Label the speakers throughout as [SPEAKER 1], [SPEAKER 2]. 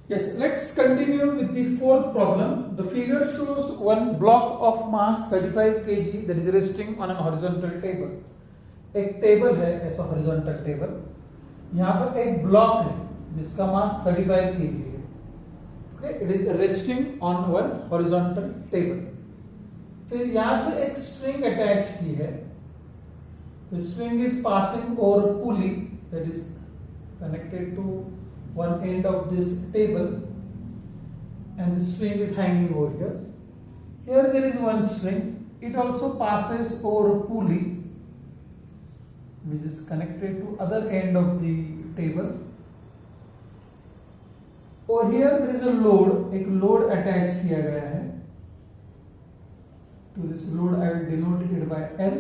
[SPEAKER 1] Yes, let's continue with the fourth problem. The figure shows one block of mass 35 kg that is resting on an horizontal table. एक table है ऐसा horizontal table, यहाँ पर एक block है जिसका मास 35 kg है. Okay, it is resting on one horizontal table. फिर यहाँ से एक स्ट्रिंग अटैच की है. The string is passing over a pulley that is connected to one end of this table, and the string is hanging over here. Here there is one string. It also passes over a pulley which is connected to other end of the table. Over here there is a load. एक load attach किया गया है. To this load I will denote it by L.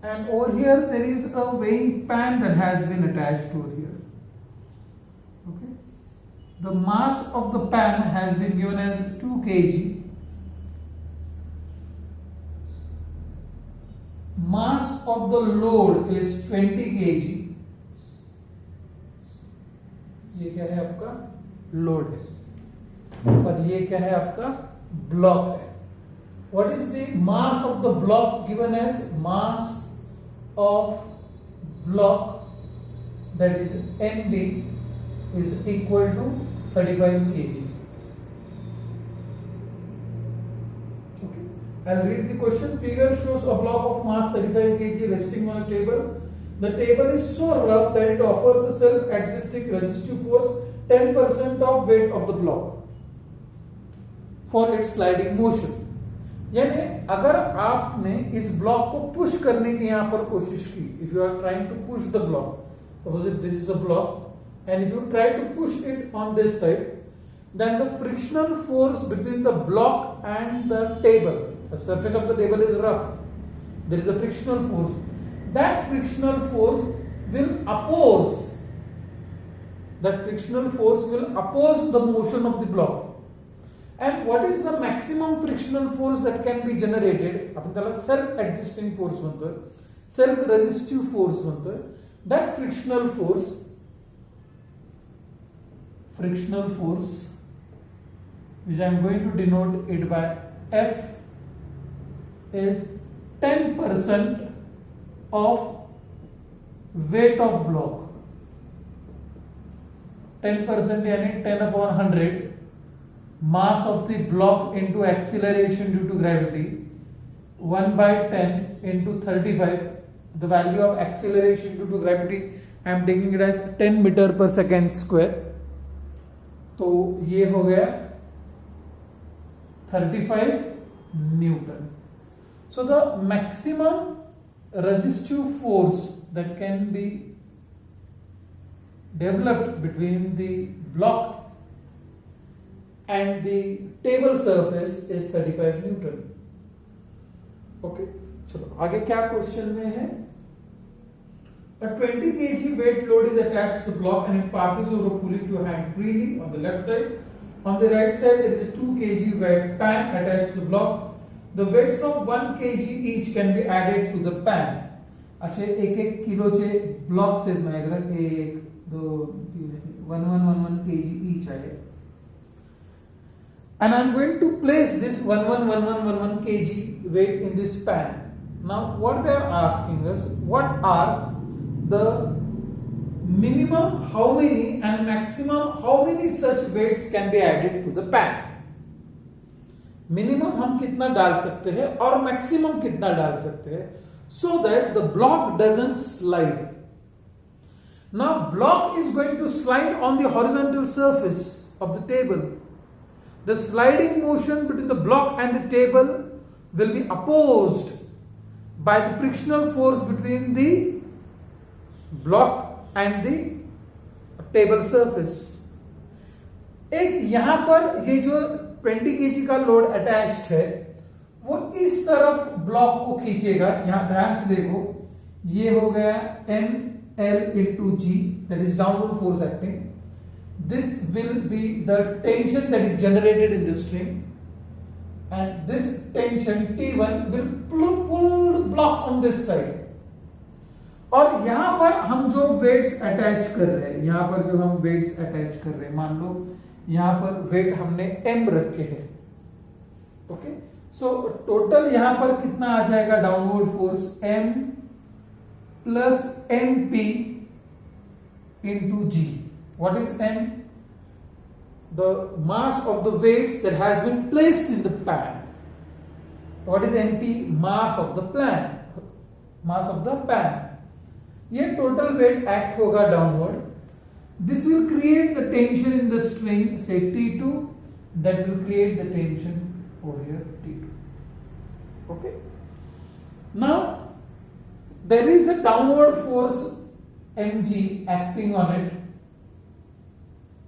[SPEAKER 1] And over here there is a weighing pan that has been attached over here. Okay. The mass of the pan has been given as 2 kg. Mass of the load is 20 kg. ये क्या है आपका load है और ये क्या है आपका ब्लॉक है. What is the mass of the block given as mass of block, that is MB, is equal to 35 kg. Okay, I'll read the question. Figure shows a block of mass 35 kg resting on a table. The table is so rough that it offers a self-adjusting resistive force 10% of weight of the block for its sliding motion. यानी अगर आपने इस block को push करने की यहां पर कोशिश की, if you are trying to push the block, suppose if this is a block and if you try to push it on this side, then the frictional force between the block and the table, the surface of the table is rough, there is a frictional force. That frictional force will oppose the motion of the block. And what is the maximum frictional force that can be generated? आपण त्याला self adjusting force म्हणतोय, self resistive force म्हणतोय. That frictional force which I am going to denote it by F is 10% of weight of block. 10% यानी 10/100 mass of the block into acceleration due to gravity, 1/10 into 35, the value of acceleration due to gravity I am taking it as 10 meter per second square. तो ये हो गया 35 Newton. So the maximum resistive force that can be developed between the block and the table surface is 35 Newton. Okay, चलो आगे क्या question में है. A 20 kg weight load is attached to the block and it passes over a pulley to hang freely on the left side. On the right side there is a 2 kg weight pan attached to the block. The weights of 1 kg each can be added to the pan. असे 1-1 किलोचे blocks आहेत माझ्याकडे, 1 2 3 1 kg each आहे. And I am going to place this 11 kg weight in this pan. Now what they are asking us, what are the minimum how many and maximum how many such weights can be added to the pan. Minimum हम कितना डाल सकते हैं और maximum कितना डाल सकते हैं, so that the block doesn't slide. Now block is going to slide on the horizontal surface of the table. The sliding motion between the block and the table will be opposed by the frictional force between the block and the table surface. एक यहां पर ये जो 20 kg का load attached है वो इस तरफ ब्लॉक को खींचेगा. यहां ध्यान से देखो, ये हो गया ML into G, that is downward force acting. This will be the tension that is generated in the string, and this tension T1 will pull the block on this side. और यहां पर हम जो वेट्स अटैच कर रहे हैं, यहां पर जो हम वेट्स अटैच कर रहे हैं, मान लो यहां पर वेट हमने m रखे हैं, ओके। सो टोटल यहां पर कितना आ जाएगा downward force, m plus mp into g. What is m? The mass of the weights that has been placed in the pan. What is mp? Mass of the pan. Mass of the pan. ये total weight act होगा downward. This will create the tension in the string, say T2. That will create the tension over here, T2. Okay. Now there is a downward force mg acting on it,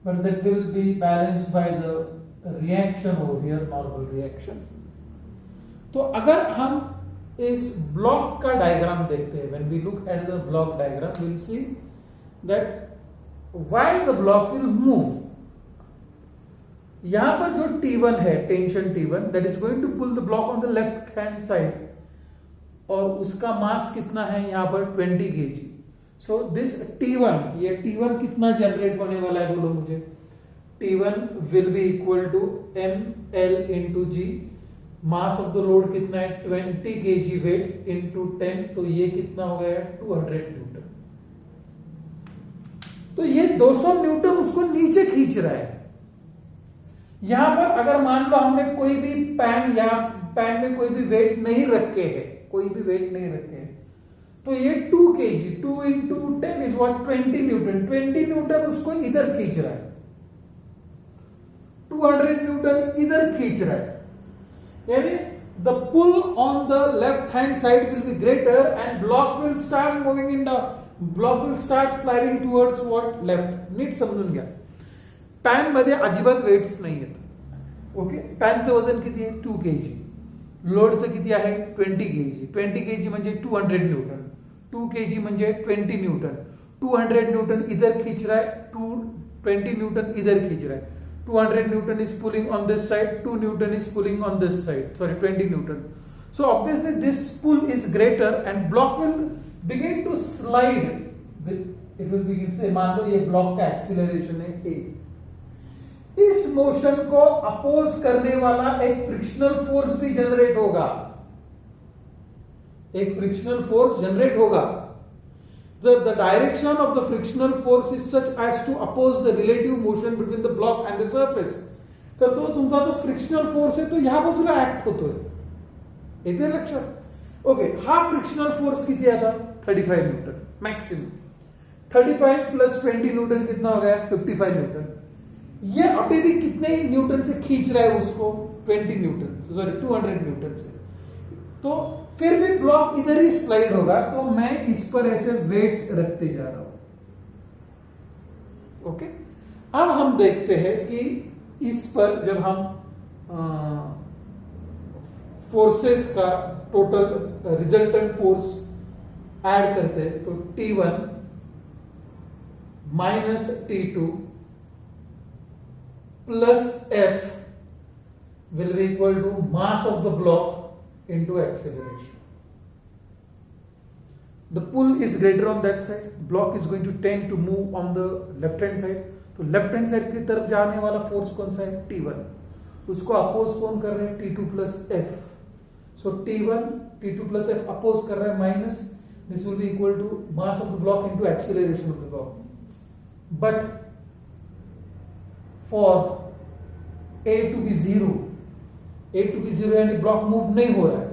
[SPEAKER 1] but that will be balanced by the reaction over here, normal reaction. तो अगर हम इस block का diagram देखते हैं, when we look at the block diagram, we'll see that why the block will move. यहां पर जो T1 है, tension T1, that is going to pull the block on the left hand side, और उसका मास कितना है यहां पर 20 kg. सो दिस T1, ये T1 कितना जनरेट होने वाला है बोलो मुझे. T1 will be equal to ml into g. Mass of the load कितना है 20 kg वेट इंटू 10, तो ये कितना हो गया 200 न्यूटन. तो ये 200 न्यूटन उसको नीचे खींच रहा है. यहां पर अगर मान लो हमने कोई भी पैन या पैन में कोई भी वेट नहीं रखे हैं, कोई भी वेट नहीं रखे हैं, तो ये 2 kg, 2 into 10 is what 20 Newton. 20 Newton उसको इधर खींच रहा है, 200 न्यूटन इधर खींच रहा है. यानी the pull on the left hand side will be greater and block will start moving in the block will start sliding towards what left. नीट समजून घ्या. पॅन मध्ये अजिबात वेट्स नाही आहेत, ओके. पॅनचं वजन किती आहे 2 kg. लोडचं किती आहे 20 kg. 20 kg म्हणजे 200 न्यूटन. 2 kg म्हणजे 20 न्यूटन. 200 न्यूटन इधर खींच रहा है, 20 न्यूटन इधर खींच रहा है. 200 Newton is pulling on this side, 2 Newton is pulling on this side, sorry 20 Newton. So obviously this pull is greater and block will begin to slide. It will begin, say मान लो ये block का acceleration है A. इस motion को oppose करने वाला एक frictional force भी जनरेट होगा, एक फ्रिक्शनल फोर्स जनरेट होगा. The direction of the frictional force is such as to oppose the relative motion between the block and the surface. तर तो तुमचा जो फ्रिक्शनल फोर्स आहे तो ह्या बाजूला ऍक्ट होतोय. येते लक्षात? ओके. हा फ्रिक्शनल फोर्स किती आहे आता 35 न्यूटन मैक्सिमम. 35 प्लस 20 न्यूटन कितना हो गया 55 न्यूटन. ये अभी भी कितने न्यूटन से खींच रहा है उसको 20 न्यूटन, सॉरी 200 न्यूटन से. तो फिर भी ब्लॉक इधर ही स्लाइड होगा. तो मैं इस पर ऐसे वेट्स रखते जा रहा हूं, ओके. अब हम देखते हैं कि इस पर जब हम फोर्सेस का टोटल रिजल्टेंट फोर्स ऐड करते हैं तो T1 minus T2 plus F will be equal to mass of the block into acceleration. The pull is greater on that side. Block is going to tend to move on the left hand side. तो left hand side की तरफ जाने वाला force कौन सा है T1. उसको oppose कौन कर रहे हैं T2 plus F. So T1 T2 plus F oppose कर रहा है minus. This will be equal to mass of the block into acceleration of the block. But for A to be 0, A to be 0 यानी block move नहीं हो रहा है.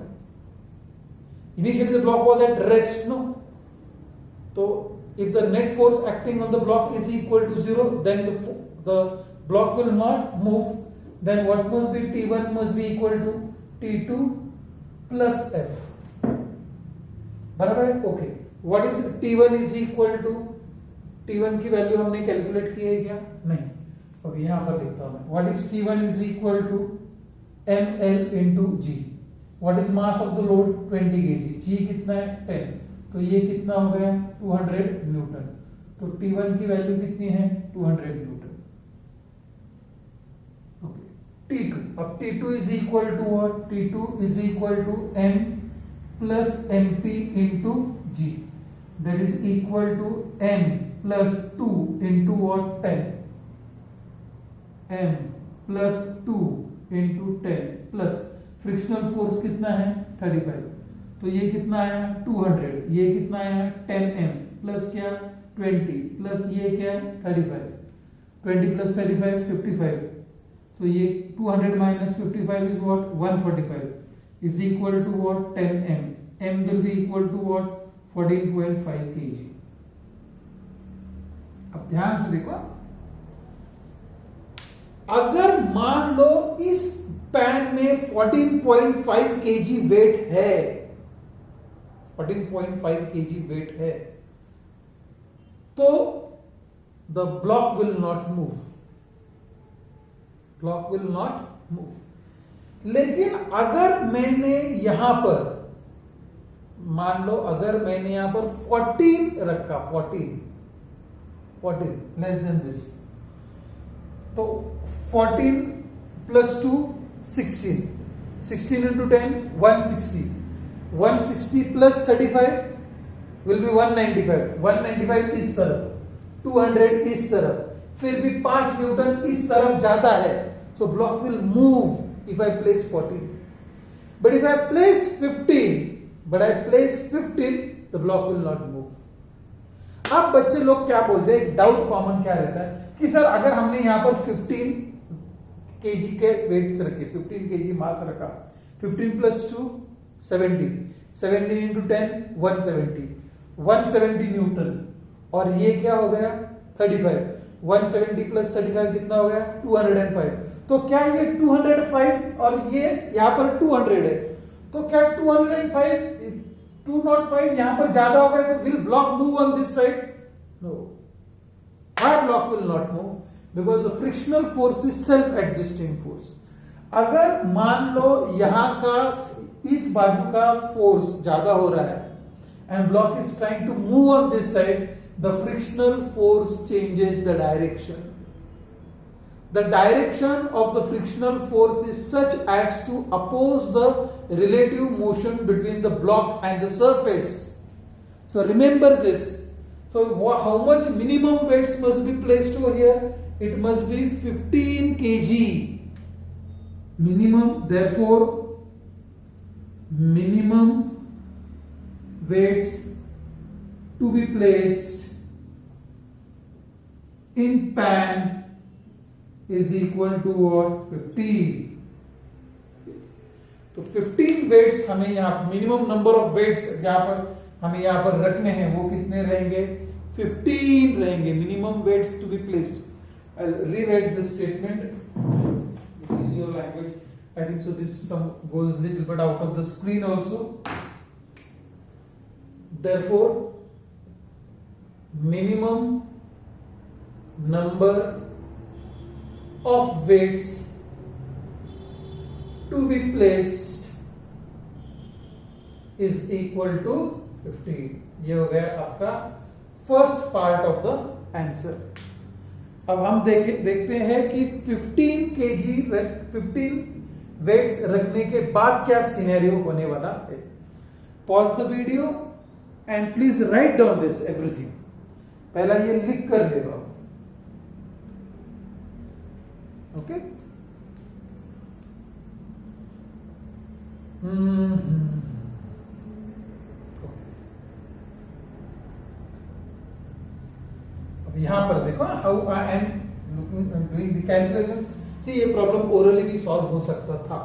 [SPEAKER 1] Initially the block was at rest, no? So if the net force acting on the block is equal to 0, then the block will not move. Then what must be T1 must be equal to T2 plus F. बराबर है? Okay. What is T1 is equal to? T1 की value हमने calculate की है क्या? नहीं. Okay, यहाँ पर लिखता हूँ मैं. What is T1 is equal to ml into g. What is mass of the load 20 kg. g कितना है 10. तो ये कितना हो गया 200 न्यूटन. तो T1 की वैल्यू कितनी है 200 न्यूटन. ओके. T2, अब T2 is equal to what? T2 is equal to m plus mp into g. that is equal to m plus 2 into what 10, m plus 2 into 10 plus frictional force कितना है 35, तो ये कितना आया 200, ये कितना आया 10m प्लस क्या 20 प्लस ये क्या 35, 20 प्लस 35 55, so ये 200 minus 55 is what 145 is equal to what 10m, m will be equal to what 14.5 kg. अब ध्यान से देखो, अगर मान लो इस पैन में 14.5 kg वेट है, 14.5 kg वेट है, तो the block will not move, block will not move. लेकिन अगर मैंने यहां पर मान लो, अगर मैंने यहां पर 14 रखा, 14 लेस देन दिस, तो 14 plus 2 16, 16 into 10 160, 160 plus 35 will be 195, 195 इस तरफ, 200 इस तरफ, फिर भी 5 न्यूटन इस तरफ जाता है, so block will move if I place 14. But if I place 15, the block will not move. अब बच्चे लोग क्या बोलते हैं, एक डाउट कॉमन क्या रहता है कि सर अगर हमने यहां पर 15 kg के वेट्स रखे, 15 kg मास रखा, 15 प्लस 2 17, 17 into 10 170, 170 न्यूटन, और ये क्या हो गया 35, 170 प्लस 35 कितना हो गया 205, तो क्या ये 205 और ये यहां पर 200 है, तो क्या 205 यहां पर ज्यादा हो गया, तो will block move on this side? No, hard block will not move because the frictional force is self adjusting force. अगर मान लो यहां का इस बाजू का फोर्स ज्यादा हो रहा है and block is trying to move on this side, the frictional force changes the direction. The direction of the frictional force is such as to oppose the relative motion between the block and the surface. So remember this. So how much minimum weights must be placed over here? It must be 15 kg minimum, therefore minimum weights to be placed in pan is equal to what 15. तो 15 weights हमें यहाँ minimum number of weights यहाँ पर हमें यहाँ पर रखने हैं, वो कितने रहेंगे 15 रहेंगे minimum weights to be placed. I'll rewrite this statement. Use your language. I think so. This some goes a little bit out of the screen also. Therefore, minimum number of weights to be placed is equal to 15. ये हो गया आपका first part of the answer. अब हम देखते हैं कि 15 weights रखने के बाद क्या सिनेरियो होने वाला है. Pause the video and please write down this everything. पहला ये लिख कर लेगा. ओके, यहां पर देखो ना, how I am doing the calculations. See ये प्रॉब्लम ओरली भी सॉल्व हो सकता था.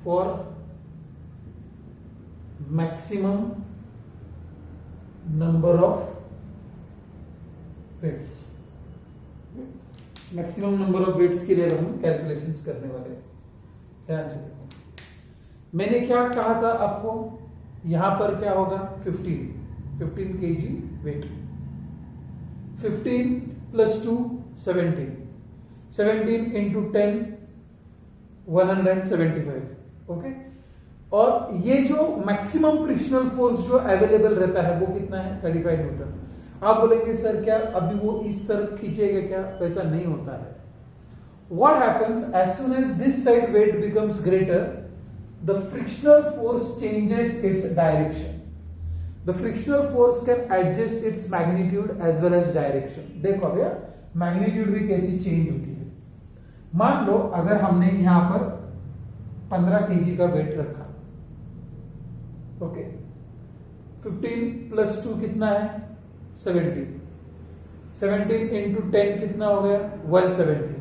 [SPEAKER 1] For maximum number of weights, maximum number of weights के लिए हम कैलकुलेशंस करने वाले हैं. ध्यान से देखो, मैंने क्या कहा था आपको, यहां पर क्या होगा 15 kg weight, 15 plus 2 17, 17 into 10 175. Okay, और ये जो मैक्सिमम फ्रिक्शनल फोर्स जो अवेलेबल रहता है वो कितना है 35 न्यूटन. आप बोलेंगे सर क्या अभी वो इस तरफ खींचेगा क्या? वैसा नहीं होता है. What happens as soon as this side weight becomes greater, the frictional force changes its direction. The frictional force can adjust its magnitude as well as direction. देखो भैया मैग्नीट्यूड भी कैसी चेंज होती है. मान लो अगर हमने यहां पर 15 kg का वेट रखा, ओके, 15 प्लस 2 कितना है 17, 17 इंटू 10 कितना हो गया 170.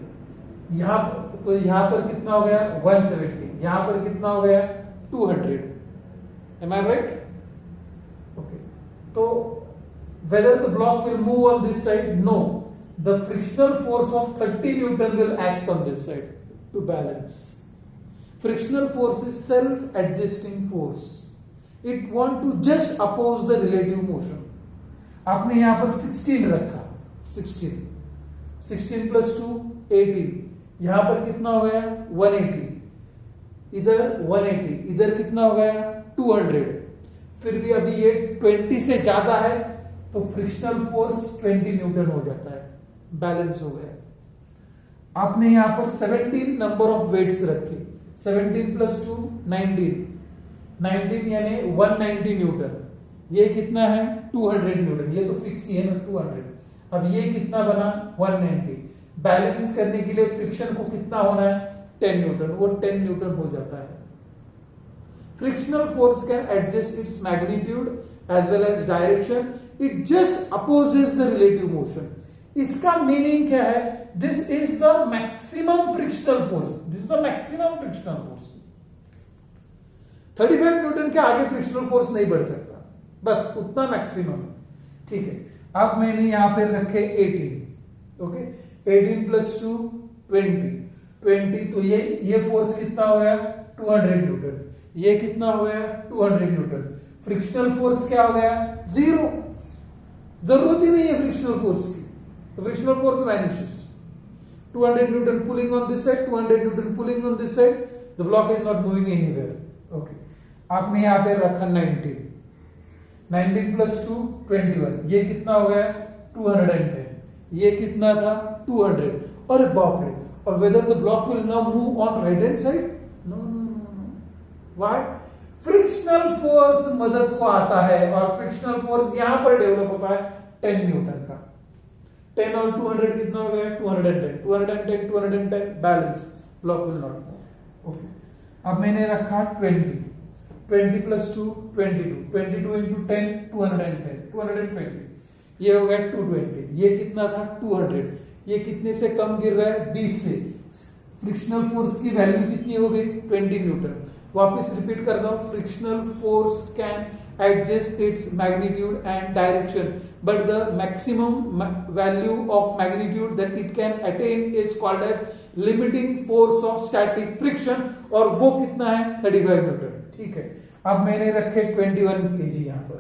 [SPEAKER 1] यहां तो यहां पर कितना हो गया 170, यहां पर कितना हो गया 200. Am I right? Okay. So whether the block will move on this side? No. The frictional force of 30 Newton will act on this side to balance. Frictional force is self-adjusting force. It want to just oppose the relative motion. आपने यहां पर 16 रखा, 16 plus 2 18, यहां पर कितना हो गया 180, इधर 180, इधर कितना हो गया 200. फिर भी अभी ये 20 से ज्यादा है तो फ्रिक्शनल फोर्स 20 न्यूटन हो जाता है, बैलेंस हो गया. आपने यहां पर 17 नंबर ऑफ वेट्स रखे, 17 प्लस 2 19 यानी 190 न्यूटन. ये कितना है 200 न्यूटन, ये तो फिक्स ही है ना 200. अब ये कितना बना 190. बैलेंस करने के लिए फ्रिक्शन को कितना होना है 10 न्यूटन, वो 10 न्यूटन हो जाता है. Frictional force can adjust its magnitude as well as direction. It just opposes the relative motion. इसका मीनिंग क्या है? This is the maximum frictional force. This is the maximum frictional force. 35 Newton के आगे frictional force नहीं बढ़ सकता, बस उतना मैक्सिमम. ठीक है. अब मैंने यहां पे रखे 18, ओके, 18 प्लस 2 20, तो ये फोर्स कितना हो गया 200 न्यूटन. ये कितना हो गया 200 न्यूटन. फ्रिक्शनल फोर्स क्या हो गया 0. जरूरत ही नहीं है फ्रिक्शनल फोर्स की, frictional force vanishes. 200 Newton pulling on this side, 200 Newton pulling on this side, the block is not moving anywhere. Okay, आपने यहां पे रखा 19 प्लस 2 21, ये कितना हो गया 210, ये कितना था 200. अरे बाप रे. और whether the block will now move on right hand side? No. Why? Frictional force मदद को आता है और फ्रिक्शनल फोर्स यहां पर डेवलप होता है 10 न्यूटन का. 10 और 200 कितना हो गया 210 balance, block will not move. Okay, अब मैंने रखा 20 प्लस 2 22 इंटू 10 220, ये हो गया 220. ये कितना था 200, ये कितने से कम गिर रहा है 20 से. फ्रिक्शनल फोर्स की वैल्यू कितनी हो गई 20 न्यूटन. वापस रिपीट कर रहा हूं, frictional force can adjust its magnitude and direction, but the maximum value of magnitude that it can attain is called as limiting force of static friction, और वो कितना है 35 न्यूटन. ठीक है. अब मैंने रखे 21 kg यहां पर,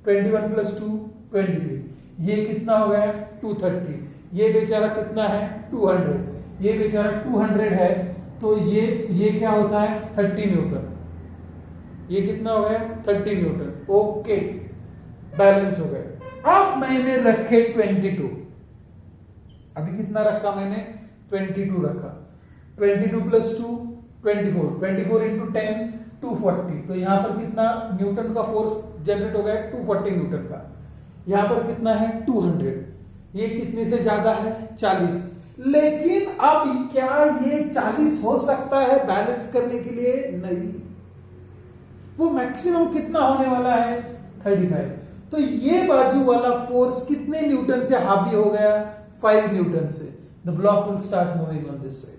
[SPEAKER 1] 21 प्लस 2 23, ये कितना हो गया 230. ये बेचारा कितना है 200, ये बेचारा 200 है, तो ये क्या होता है 30 न्यूटन. ये कितना हो गया 30 न्यूटन. ओके, बैलेंस हो गया. अब मैंने रखे 22, अभी कितना रखा मैंने 22 रखा. 22 प्लस 2 24 इंटू 10 240, तो यहां पर कितना न्यूटन का फोर्स जनरेट हो गया 240 न्यूटन का. यहां पर कितना है 200, ये कितने से ज्यादा है 40. लेकिन अब क्या ये 40 हो सकता है बैलेंस करने के लिए? नहीं. वो मैक्सिमम कितना होने वाला है 35. तो ये बाजू वाला फोर्स कितने न्यूटन से हावी हो गया 5 न्यूटन से. The block will start moving on this side.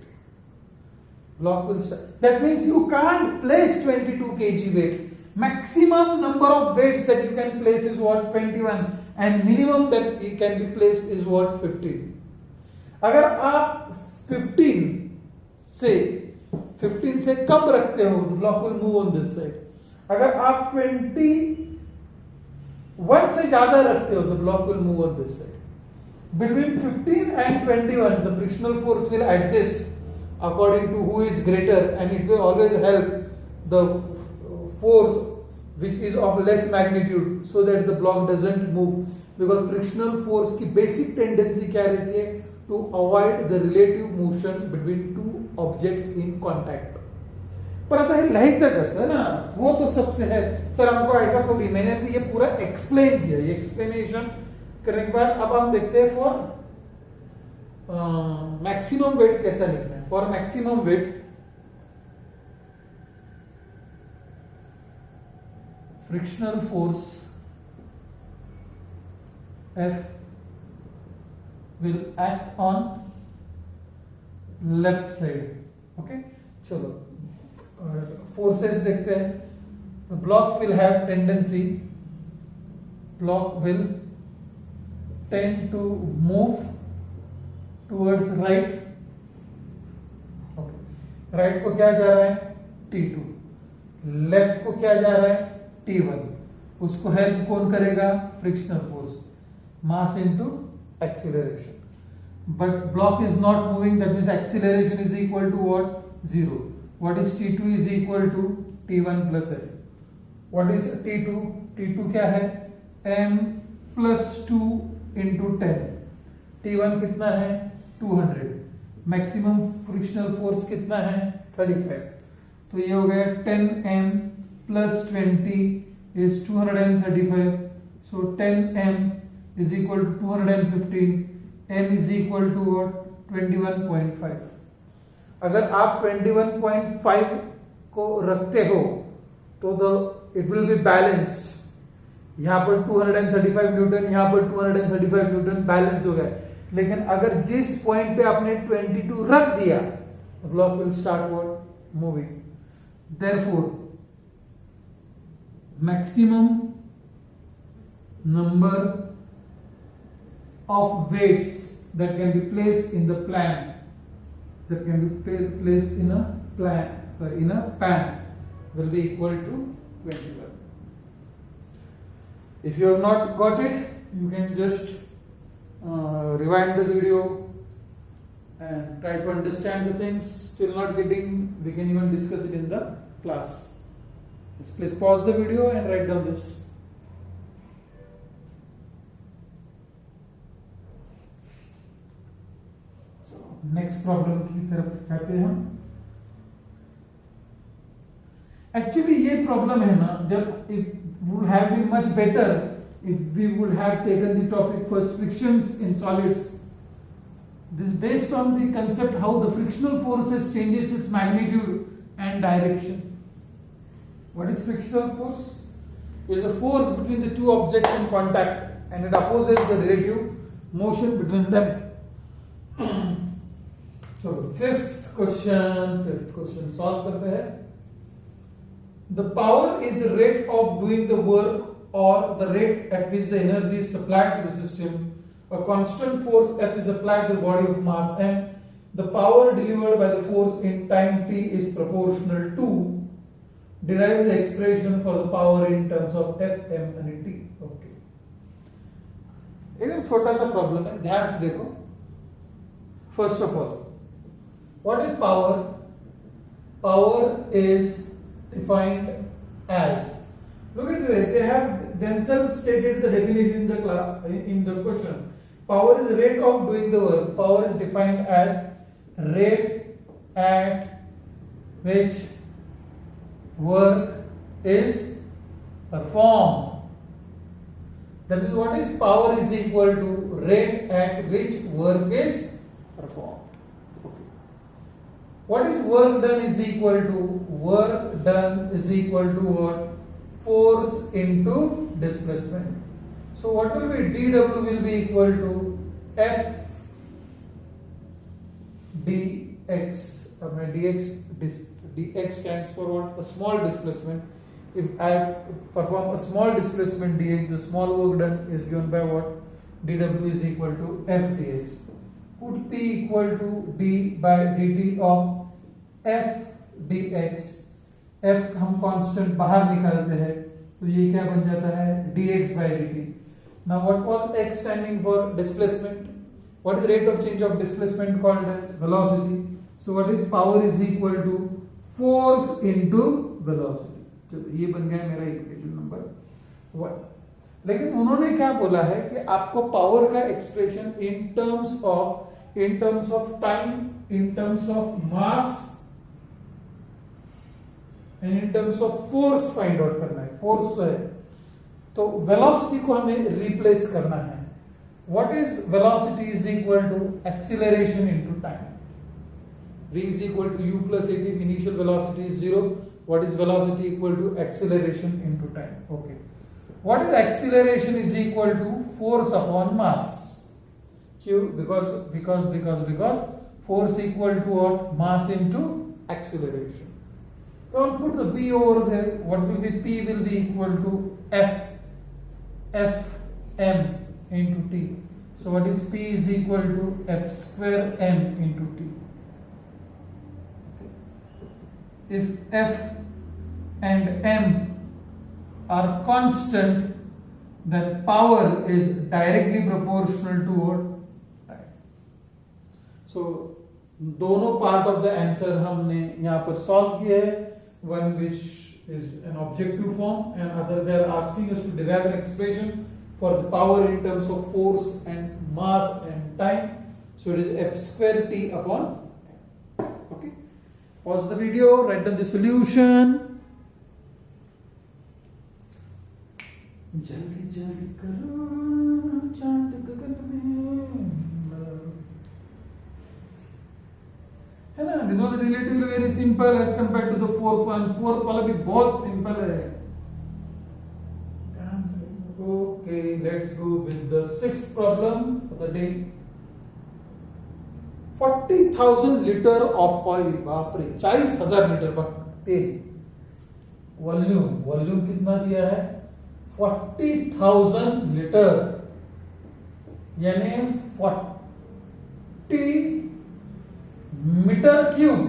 [SPEAKER 1] Block will start. That means you can't place 22 kg weight. Maximum number of weights that you can place is what 21, and minimum that can be placed is what 15. अगर आप 15 से कम रखते हो, the block will move on this side. अगर आप 21 से ज्यादा रखते हो, the block will move on this side. Between 15 and 21, the frictional force will adjust according to who is greater, and it will always help the force which is of less magnitude so that the block doesn't move, because frictional force की basic tendency क्या रहती है to avoid the relative motion between two objects in contact. पर आता है लिहायचं कसं ना, वो तो सबसे है सर, हमको ऐसा थोड़ी, मैंने तो ये पूरा एक्सप्लेन किया, ये एक्सप्लेनेशन करने के बाद अब हम देखते हैं फॉर मैक्सिमम वेट कैसा लिखना है। For maximum weight frictional force F will act on left side. Okay, चलो फोर्सेस देखते हैं। The block will have tendency, block will tend to move towards right. Okay, right को क्या जा रहा है T2, लेफ्ट को क्या जा रहा है T1, उसको हेल्प कौन करेगा frictional force, mass into acceleration. But block is not moving, that means acceleration is equal to what? 0. What is T2 is equal to T1 plus F. What is T2? T2 क्या है? M plus 2 into 10. T1 कितना है? 200. Maximum frictional force कितना है? 35. तो ये हो गया 10M plus 20 is 235. So 10M is equal to 215, m is equal to what? 21.5. अगर आप 21.5 को रखते हो तो it will be balanced. यहाँ पर 235 न्यूटन, यहाँ पर 235 न्यूटन बैलेंस हो गया। लेकिन अगर जिस पॉइंट पे आपने 22 रख दिया, block will start what? Moving. Therefore, maximum number of weights that can be placed in the pan, that can be placed in a pan will be equal to 21. If you have not got it, you can just rewind the video and try to understand the things. Still not getting, we can even discuss it in the class. Please pause the video and write down this. Next problem की तरफ जाते हैं हम। Actually ये problem है ना, जब it would have been much better if we would have taken the topic first frictions in solids. This based on the concept how the frictional forces changes its magnitude and direction. What is frictional force? It is a force between the two objects in contact and it opposes the relative motion between them. चलो fifth question solve करते हैं। The power is the rate of doing the work और the rate at which the energy is supplied to the system. A constant force F is applied to the body of mass m. The power delivered by the force in time t is proportional to. Derive the expression for the power in terms of F, m and t. Okay. एकदम छोटा सा problem है, ध्यान से देखो। First of all, what is power? Power is defined as, look at the way they have themselves stated the definition in the question. Power is the rate of doing the work. Power is defined as rate at which work is performed. That means what is power is equal to rate at which work is performed. What is work done is equal to? Work done is equal to what? Force into displacement. So what will be dW will be equal to F dx. Dx stands for what? A small displacement. If I perform a small displacement dx, the small work done is given by what? dW is equal to F dx. Put P equal to d by dt of F dx। F हम constant बाहर निकालते हैं तो ये क्या बन जाता है dx by dt। Now what was x standing for? Displacement. What is the rate of change of displacement called as? Velocity. So what is power is equal to force into velocity। चलो ये बन गया मेरा equation number 1। लेकिन उन्होंने क्या बोला है कि आपको पावर का expression in terms of time, in terms of mass and in terms of force find out करना है। फोर्स तो है, तो वेलोसिटी को हमें रिप्लेस करना है। What is velocity is equal to acceleration into time. v is equal to u plus at, initial velocity is 0. What is velocity equal to acceleration into time? Okay, what is acceleration is equal to force upon mass q, because force equal to what? Mass into acceleration. So I'll put the v over there. What will be? P will be equal to f m into t. So what is P is equal to f square m into t. If f and m are constant, then power is directly proportional to what? Time. So दोनों part of the answer हमने यहाँ पर solve किया है। One which is an objective form, and other they are asking us to derive an expression for the power in terms of force and mass and time. So it is f square t upon m. Okay, pause the video, write down the solution. जल्दी जल्दी करो, चांद गगन में है ना। This was relatively very simple as compared to the fourth one. Fourth वाला भी बहुत सिंपल है। Okay, let's go with the sixth problem for the day. 40,000 litre of oil, बाप रे 40,000 लीटर का तेल। वॉल्यूम कितना दिया है? 40,000 लीटर, यानी 40 metre cube.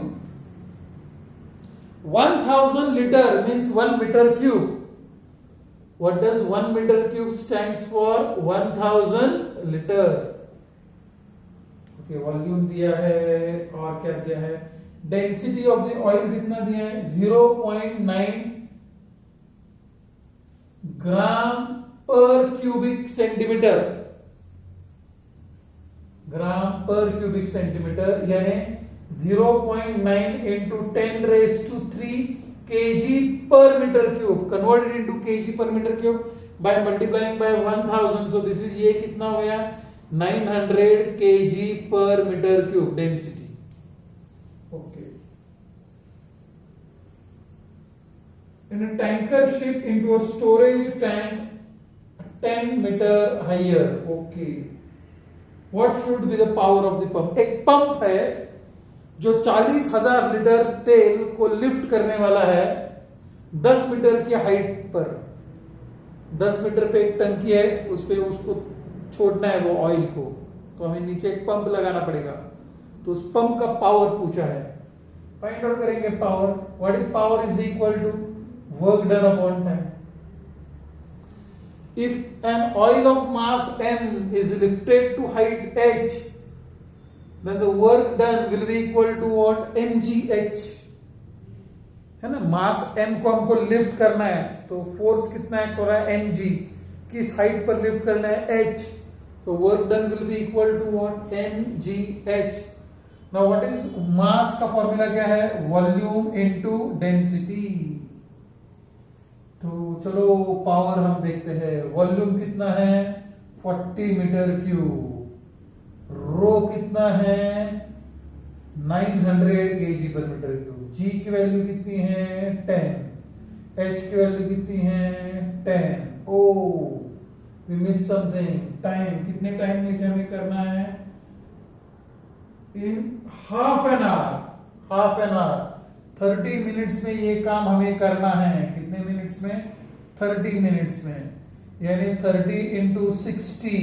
[SPEAKER 1] 1000 liter means 1 meter cube. What does 1 meter cube stands for? 1000 liter. Okay, volume दिया है और क्या दिया है? डेंसिटी ऑफ द ऑयल कितना दिया है? 0.9 ग्राम पर क्यूबिक सेंटीमीटर। ग्राम पर क्यूबिक सेंटीमीटर यानी 0.9 into 10 raised to 3 kg per meter cube, converted into kg per meter cube by multiplying by 1000. So this is ये कितना हो गया? 900 kg per meter cube density. Okay. In a tanker ship into a storage tank 10 meter higher. Okay. What should be the power of the pump? एक pump है जो 40,000 litre तेल को lift करने वाला है 10 मीटर की हाइट पर। 10 मीटर पे एक टंकी है, उस पे उसको छोड़ना है वो ऑयल को, तो हमें नीचे एक पंप लगाना पड़ेगा। तो उस पंप का पावर पूछा है, फाइंड आउट करेंगे power. What is power is equal to work done upon time. If an oil of mass m is lifted to height h, then the work done will be equal to what? mgh, है ना। मास m को हमको lift करना है, तो force कितना act हो रहा है? mg। किस हाइट पर लिफ्ट करना है? h। तो work done will be equal to what? mgh। Now what is mass का फॉर्मूला क्या है? Volume into density. तो चलो पावर हम देखते हैं। वॉल्यूम कितना है? 40 मीटर क्यूब। रो कितना है? 900 केजी पर मीटर क्यूब। जी की वैल्यू कितनी है? 10। एच की वैल्यू कितनी है? 10। Oh we miss something. Time, कितने टाइम में से हमें करना है? In half an hour. 30 minutes में ये काम हमें करना है। कितने मिनट्स में? 30 मिनट्स में, यानी 30 into 60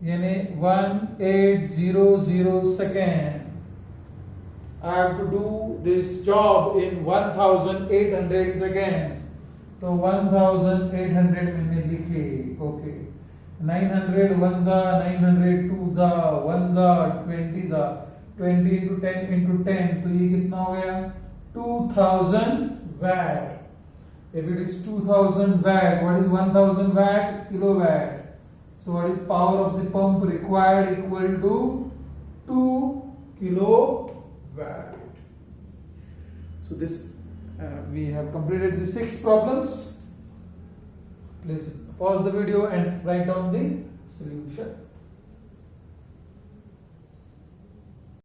[SPEAKER 1] यानी 1800 second. I have to do this job in 1800 seconds. तो 1800 मैंने लिखे। ओके, 900 1 जा, 900 2 जा, 1 जा, 20 जा, 20 into 10 into 10, तो ये कितना हो गया? 2000 watt. If it is 2000 watt, what is 1000 watt? Kilowatt. So what is power of the pump required? Equal to 2 kilowatt. So this we have completed the 6 problems. Please pause the video and write down the solution.